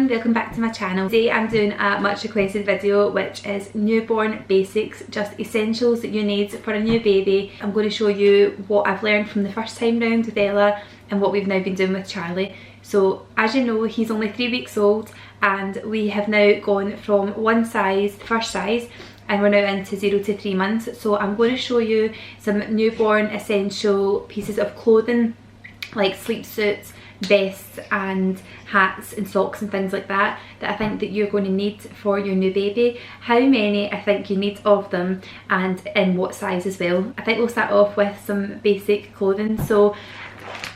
everyone, welcome back to my channel. Today I'm doing a much requested video which is newborn basics, just essentials that you need for a new baby. I'm going to show you what I've learned from the first time round with Ella and what we've now been doing with Charlie. So as you know, he's only 3 weeks old and we have now gone from one size, the first size, and we're now into 0 to 3 months. So I'm going to show you some newborn essential pieces of clothing like sleep suits, vests and hats and socks and things like that I think that you're going to need for your new baby. How many I think you need of them and in what size as well. I think we'll start off with some basic clothing. So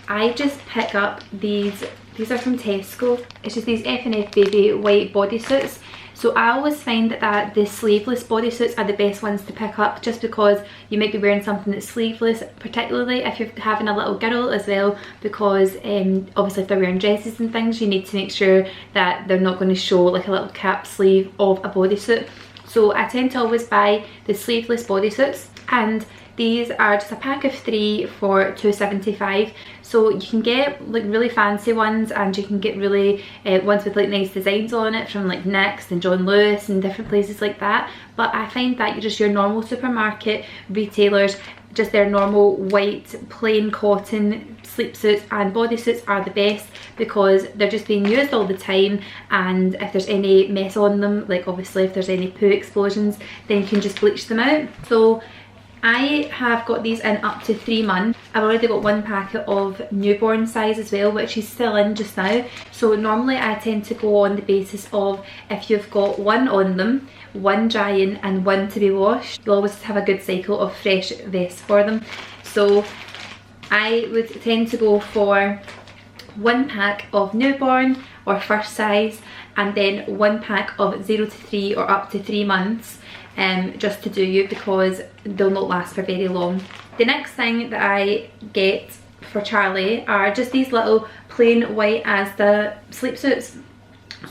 I just pick up these are from Tesco. It's just these F&F baby white bodysuits. So I always find that the sleeveless bodysuits are the best ones to pick up, just because you might be wearing something that's sleeveless, particularly if you're having a little girl as well, because obviously if they're wearing dresses and things, you need to make sure that they're not going to show like a little cap sleeve of a bodysuit. So I tend to always buy the sleeveless bodysuits, and these are just a pack of 3 for £2.75. So you can get like really fancy ones, and you can get really ones with like nice designs on it from like Next and John Lewis and different places like that. But I find that just your normal supermarket retailers, just their normal white plain cotton sleep suits and bodysuits are the best, because they're just being used all the time, and if there's any mess on them, like obviously if there's any poo explosions, then you can just bleach them out. So I have got these in up to 3 months. I've already got one packet of newborn size as well, which is still in just now. So normally I tend to go on the basis of if you've got one on them, one drying and one to be washed, you'll always have a good cycle of fresh vests for them. So I would tend to go for one pack of newborn or first size, and then one pack of 0 to 3 or up to 3 months. Just to do you, because they'll not last for very long. The next thing that I get for Charlie are just these little plain white Asda sleep suits.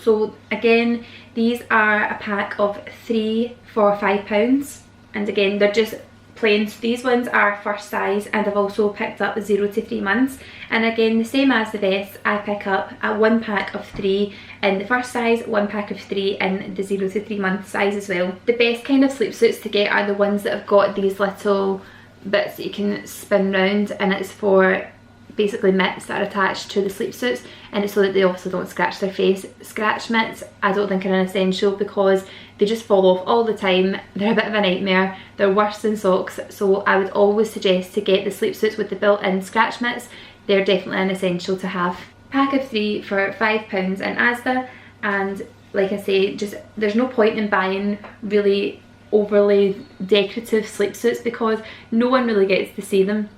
So again, these are a pack of 3 for £5, and again they're just plain. So these ones are first size, and I've also picked up 0 to 3 months, and again the same as the vests, I pick up a one pack of 3 in the first size, one pack of 3 in the 0 to 3 month size as well. The best kind of sleep suits to get are the ones that have got these little bits that you can spin round, and it's for basically mitts that are attached to the sleep suits, and it's so that they also don't scratch their face. Scratch mitts I don't think are an essential, because they just fall off all the time. They're a bit of a nightmare. They're worse than socks. So I would always suggest to get the sleep suits with the built-in scratch mitts. They're definitely an essential to have. Pack of 3 for £5 in Asda, and like I say, just there's no point in buying really overly decorative sleep suits, because no one really gets to see them.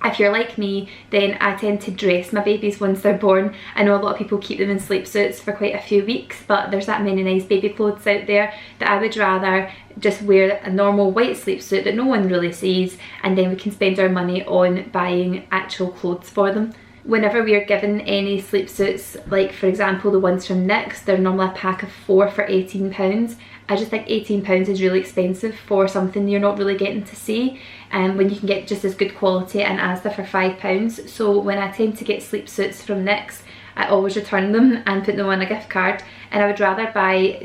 If you're like me, then I tend to dress my babies once they're born. I know a lot of people keep them in sleep suits for quite a few weeks, but there's that many nice baby clothes out there that I would rather just wear a normal white sleep suit that no one really sees, and then we can spend our money on buying actual clothes for them. Whenever we are given any sleep suits, like for example the ones from Next, they're normally a pack of 4 for £18. I just think £18 is really expensive for something you're not really getting to see, when you can get just as good quality in Asda for £5. So when I tend to get sleep suits from Next, I always return them and put them on a gift card, and I would rather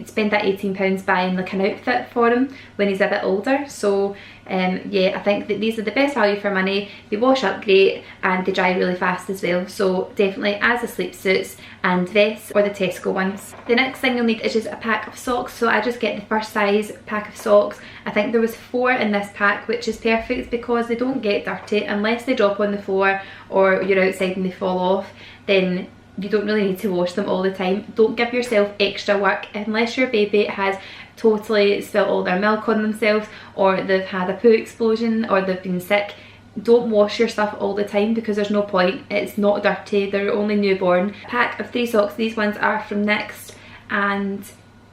spend that £18 buying like an outfit for him when he's a bit older. So yeah, I think that these are the best value for money. They wash up great and they dry really fast as well. So definitely Asda sleep suits and vests, or the Tesco ones. The next thing you'll need is just a pack of socks. So I just get the first size pack of socks. I think there was 4 in this pack, which is perfect because they don't get dirty unless they drop on the floor or you're outside and they fall off. Then you don't really need to wash them all the time. Don't give yourself extra work unless your baby has totally spilt all their milk on themselves, or they've had a poo explosion, or they've been sick. Don't wash your stuff all the time, because there's no point. It's not dirty, they're only newborn. Pack of 3 socks. These ones are from Next, and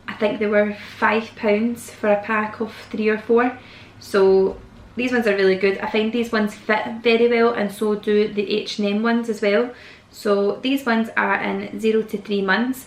I think they were £5 for a pack of 3 or 4. So these ones are really good. I find these ones fit very well, and so do the H&M ones as well. So these ones are in 0 to 3 months.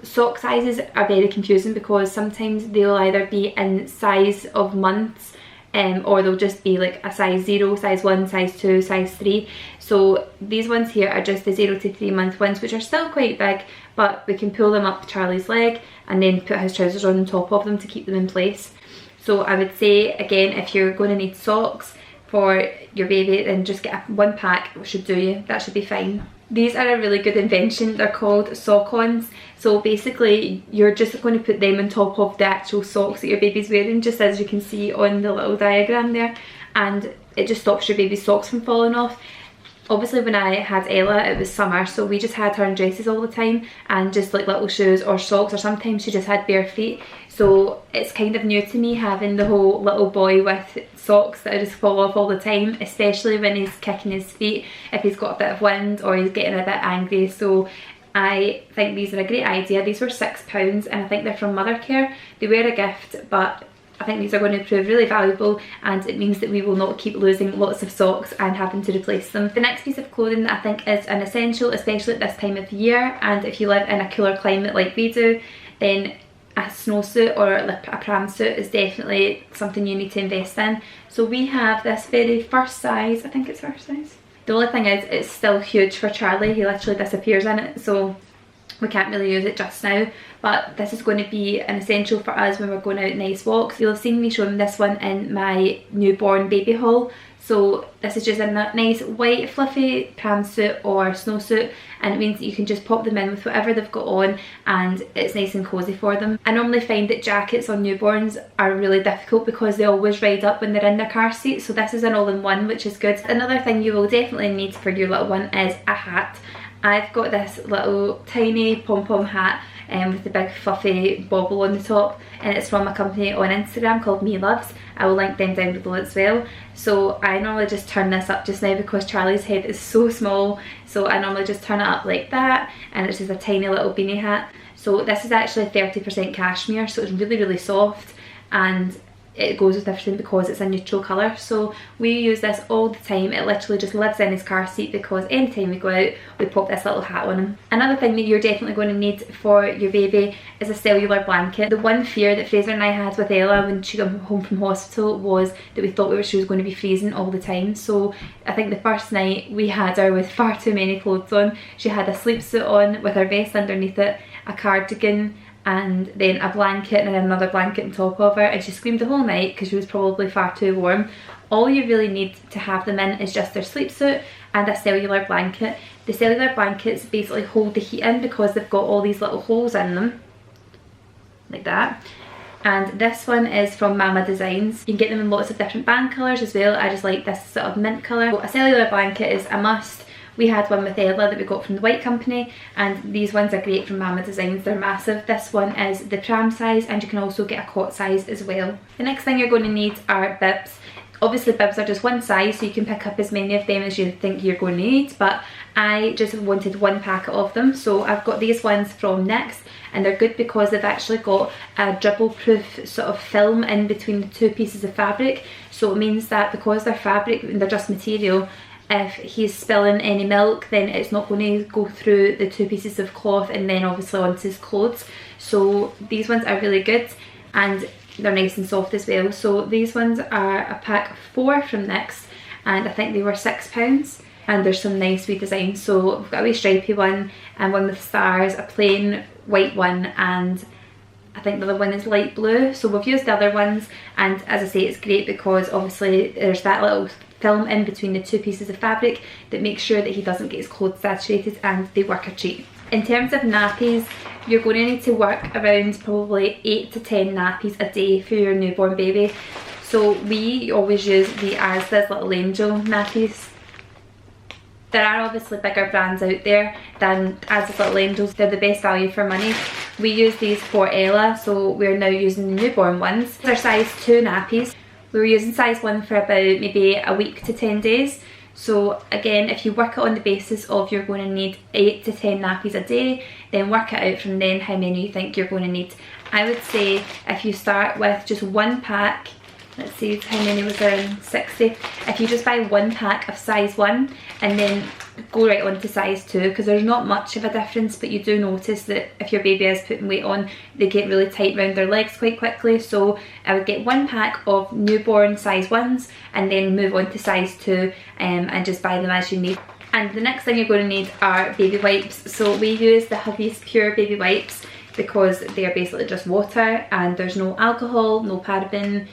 Sock sizes are very confusing, because sometimes they'll either be in size of months or they'll just be like a size 0, size 1, size 2, size 3. So these ones here are just the 0 to 3 month ones, which are still quite big, but we can pull them up Charlie's leg and then put his trousers on top of them to keep them in place. So I would say, again, if you're going to need socks for your baby, then just get one pack, which should do you. That should be fine. These are a really good invention. They're called sock-ons. So basically you're just going to put them on top of the actual socks that your baby's wearing, just as you can see on the little diagram there, and it just stops your baby's socks from falling off. Obviously when I had Ella it was summer, so we just had her in dresses all the time and just like little shoes or socks, or sometimes she just had bare feet. So it's kind of new to me having the whole little boy with socks that just fall off all the time, especially when he's kicking his feet, if he's got a bit of wind or he's getting a bit angry. So I think these are a great idea. These were £6 and I think they're from Mothercare. They were a gift, but I think these are going to prove really valuable, and it means that we will not keep losing lots of socks and having to replace them. The next piece of clothing that I think is an essential, especially at this time of year, and if you live in a cooler climate like we do, then a snowsuit or a pram suit is definitely something you need to invest in. So we have this very first size, I think it's first size. The only thing is it's still huge for Charlie, he literally disappears in it, so we can't really use it just now, but this is going to be an essential for us when we're going out nice walks. You'll have seen me showing this one in my newborn baby haul. So this is just a nice white fluffy pram suit or snowsuit, and it means that you can just pop them in with whatever they've got on and it's nice and cosy for them. I normally find that jackets on newborns are really difficult because they always ride up when they're in their car seat, so this is an all-in-one, which is good. Another thing you will definitely need for your little one is a hat. I've got this little tiny pom-pom hat with the big fluffy bobble on the top, and it's from a company on Instagram called Me Loves. I will link them down below as well. So I normally just turn this up just now because Charlie's head is so small, so I normally just turn it up like that, and it's just a tiny little beanie hat. So this is actually 30% cashmere, so it's really soft, and it goes with everything because it's a neutral colour. So we use this all the time. It literally just lives in his car seat because anytime we go out we pop this little hat on him. Another thing that you're definitely going to need for your baby is a cellular blanket. The one fear that Fraser and I had with Ella when she got home from hospital was that we thought she was going to be freezing all the time. So I think the first night we had her with far too many clothes on. She had a sleep suit on with her vest underneath it, a cardigan, and then a blanket and then another blanket on top of her, and she screamed the whole night because she was probably far too warm. All you really need to have them in is just their sleep suit and a cellular blanket. The cellular blankets basically hold the heat in because they've got all these little holes in them, like that. And this one is from Mama Designs. You can get them in lots of different band colours as well. I just like this sort of mint colour. So a cellular blanket is a must. We had one with Ella that we got from the White Company, and these ones are great from Mama Designs. They're massive. This one is the pram size, and you can also get a cot size as well. The next thing you're going to need are bibs. Obviously bibs are just one size, so you can pick up as many of them as you think you're going to need, but I just wanted one packet of them. So I've got these ones from Next, and they're good because they've actually got a dribble proof sort of film in between the two pieces of fabric. So it means that because they're fabric and they're just material, if he's spilling any milk, then it's not going to go through the two pieces of cloth and then obviously onto his clothes. So these ones are really good, and they're nice and soft as well. So these ones are a pack of 4 from Next, and I think they were £6, and there's some nice wee designs. So we've got a wee stripy one and one with stars, a plain white one, and I think the other one is light blue. So we've used the other ones, and as I say, it's great because obviously there's that little film in between the two pieces of fabric that makes sure that he doesn't get his clothes saturated, and they work a treat. In terms of nappies, you're going to need to work around probably 8 to 10 nappies a day for your newborn baby. So we always use the Asda's Little Angel nappies. There are obviously bigger brands out there than Asda's Little Angels. They're the best value for money. We use these for Ella, so we're now using the newborn ones. They're size 2 nappies. We were using size 1 for about maybe a week to 10 days. So again, if you work it on the basis of you're going to need 8 to 10 nappies a day, then work it out from then how many you think you're going to need. I would say if you start with just one pack let's see how many was there in 60. If you just buy one pack of size 1 and then go right on to size 2, because there's not much of a difference, but you do notice that if your baby is putting weight on, they get really tight around their legs quite quickly. So I would get one pack of newborn size 1s and then move on to size 2 and just buy them as you need. And the next thing you're going to need are baby wipes. So we use the Huggies Pure baby wipes because they are basically just water and there's no alcohol, no paraben,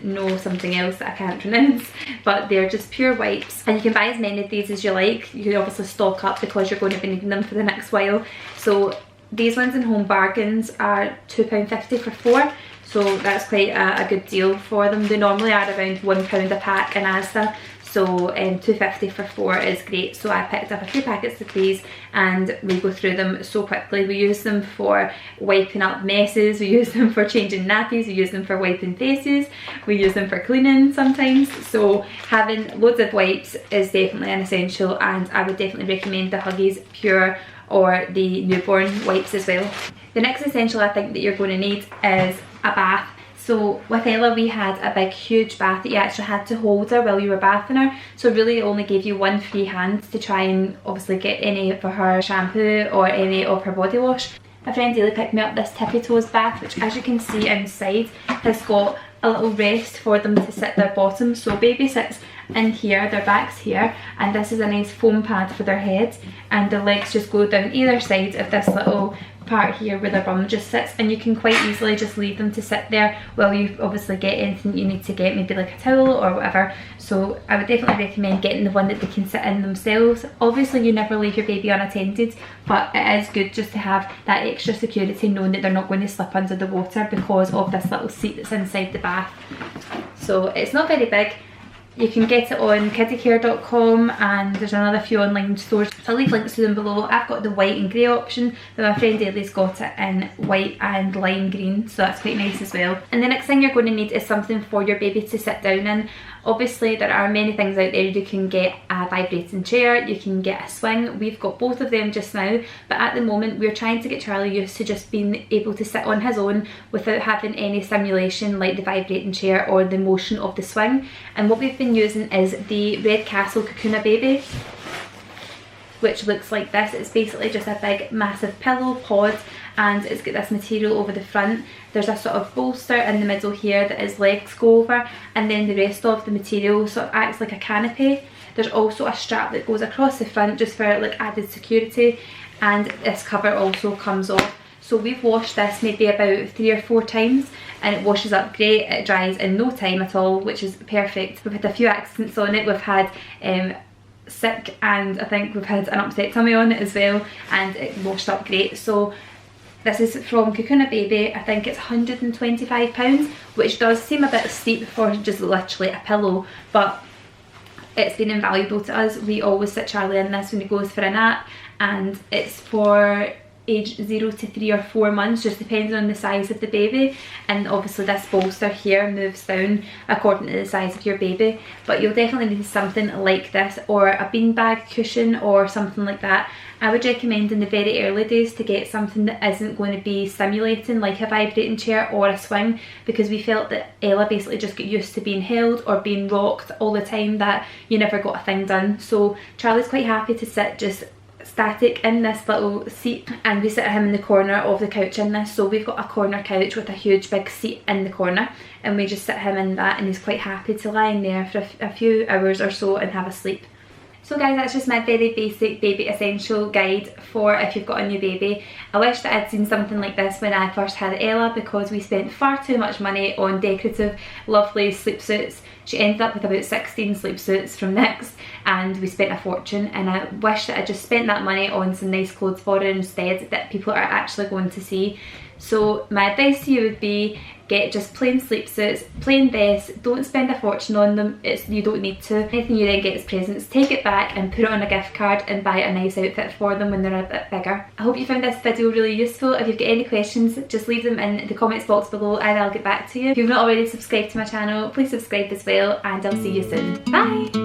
no something else that I can't pronounce, but they're just pure wipes, and you can buy as many of these as you like. You can obviously stock up because you're going to be needing them for the next while. So these ones in Home Bargains are £2.50 for 4, so that's quite a good deal for them. They normally are around £1 a pack in Asda, so £2.50 for 4 is great. So I picked up a few packets of these and we go through them so quickly. We use them for wiping up messes, we use them for changing nappies, we use them for wiping faces, we use them for cleaning sometimes. So having loads of wipes is definitely an essential, and I would definitely recommend the Huggies Pure or the newborn wipes as well. The next essential I think that you're going to need is a bath. So with Ella we had a big huge bath that you actually had to hold her while you were bathing her, so really it only gave you one free hand to try and obviously get any for her shampoo or any of her body wash. My friend Daly picked me up this tippy toes bath, which as you can see inside has got a little rest for them to sit their bottom. So baby sits in here, their back's here, and this is a nice foam pad for their head, and the legs just go down either side of this little part here where their bum just sits, and you can quite easily just leave them to sit there while you obviously get anything you need to get, maybe like a towel or whatever. So I would definitely recommend getting the one that they can sit in themselves. Obviously you never leave your baby unattended, but it is good just to have that extra security knowing that they're not going to slip under the water because of this little seat that's inside the bath. So it's not very big. You can get it on kiddiecare.com and there's another few online stores, so I'll leave links to them below. I've got the white and grey option, but my friend Ailey's got it in white and lime green, so that's quite nice as well. And the next thing you're going to need is something for your baby to sit down in. Obviously there are many things out there. You can get a vibrating chair, you can get a swing. We've got both of them just now, but at the moment we're trying to get Charlie used to just being able to sit on his own without having any stimulation like the vibrating chair or the motion of the swing. And what we've been using is the Red Castle Kakuna Baby, which looks like this. It's basically just a big massive pillow pod, and it's got this material over the front. There's a sort of bolster in the middle here that his legs go over, and then the rest of the material sort of acts like a canopy. There's also a strap that goes across the front just for like added security, and this cover also comes off. So we've washed this maybe about 3 or 4 times and it washes up great. It dries in no time at all, which is perfect. We've had a few accidents on it. We've had sick, and I think we've had an upset tummy on it as well, and it washed up great. So this is from Kakuna Baby. I think it's £125, which does seem a bit steep for just literally a pillow, but it's been invaluable to us. We always sit Charlie in this when he goes for a nap, and it's for age 0 to 3 or 4 months, just depending on the size of the baby. And obviously this bolster here moves down according to the size of your baby, but you'll definitely need something like this or a beanbag cushion or something like that. I would recommend in the very early days to get something that isn't going to be stimulating like a vibrating chair or a swing, because we felt that Ella basically just got used to being held or being rocked all the time, that you never got a thing done. So Charlie's quite happy to sit just static in this little seat, and we sit him in the corner of the couch in this. So we've got a corner couch with a huge big seat in the corner, and we just sit him in that, and he's quite happy to lie in there for a few hours or so and have a sleep. So guys, that's just my very basic baby essential guide for if you've got a new baby. I wish that I'd seen something like this when I first had Ella, because we spent far too much money on decorative lovely sleep suits. She ended up with about 16 sleep suits from NYX, and we spent a fortune, and I wish that I just spent that money on some nice clothes for her instead that people are actually going to see. So my advice to you would be, get just plain sleep suits, plain vests. Don't spend a fortune on them. You don't need to. Anything you then get as presents, take it back and put it on a gift card and buy a nice outfit for them when they're a bit bigger. I hope you found this video really useful. If you've got any questions, just leave them in the comments box below and I'll get back to you. If you've not already subscribed to my channel, please subscribe as well, and I'll see you soon. Bye!